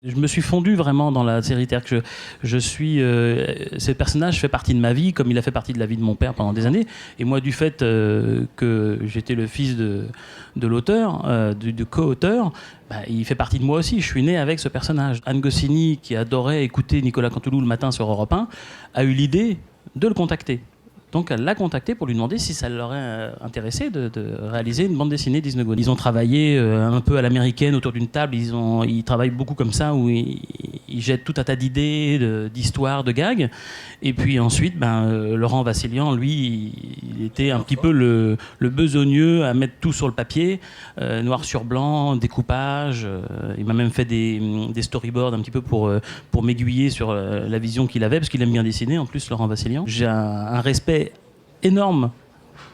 Je me suis fondu vraiment dans la série, c'est-à-dire que je suis... ce personnage fait partie de ma vie, comme il a fait partie de la vie de mon père pendant des années. Et moi, du fait que j'étais le fils de l'auteur, du co-auteur, bah, il fait partie de moi aussi. Je suis né avec ce personnage. Anne Goscinny, qui adorait écouter Nicolas Canteloup le matin sur Europe 1, a eu l'idée de le contacter. Donc elle l'a contacté pour lui demander si ça l'aurait intéressé de réaliser une bande dessinée d'Is No Good. Ils ont travaillé un peu à l'américaine autour d'une table, ils travaillent beaucoup comme ça, où ils jettent tout un tas d'idées, d'histoires, de gags. Et puis ensuite, Laurent Vassilian, lui, il était un petit peu le besogneux à mettre tout sur le papier, noir sur blanc, découpage. Il m'a même fait des storyboards un petit peu pour m'aiguiller sur la vision qu'il avait, parce qu'il aime bien dessiner, en plus, Laurent Vassilian. J'ai un respect énorme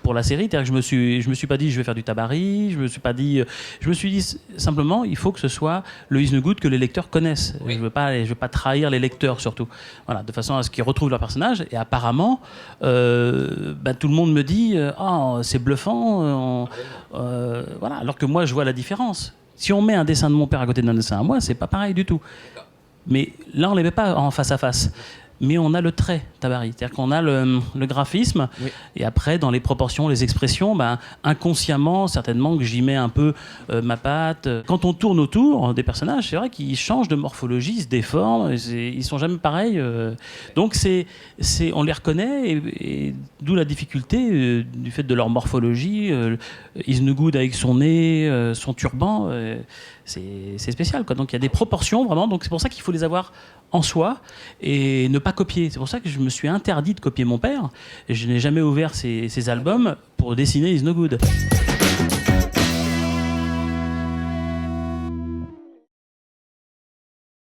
pour la série, c'est-à-dire que je me suis pas dit je vais faire du Tabary, je me suis dit simplement il faut que ce soit le Is No Good que les lecteurs connaissent. Oui. Je veux pas trahir les lecteurs surtout. Voilà, de façon à ce qu'ils retrouvent leur personnage. Et apparemment, tout le monde me dit c'est bluffant, voilà. Alors que moi je vois la différence. Si on met un dessin de mon père à côté d'un dessin à moi, c'est pas pareil du tout. Mais là on les met pas en face à face. Mais on a le trait Tabary, c'est-à-dire qu'on a le graphisme, oui. Et après, dans les proportions, les expressions, inconsciemment, certainement que j'y mets un peu ma patte. Quand on tourne autour des personnages, c'est vrai qu'ils changent de morphologie, ils se déforment, ils sont jamais pareils. Donc on les reconnaît, et d'où la difficulté du fait de leur morphologie. Is No Good avec son nez, son turban, c'est spécial, quoi. Donc il y a des proportions, vraiment, donc c'est pour ça qu'il faut les avoir en soi et ne pas copier. C'est pour ça que je me suis interdit de copier mon père. Et je n'ai jamais ouvert ses albums pour dessiner Is No Good.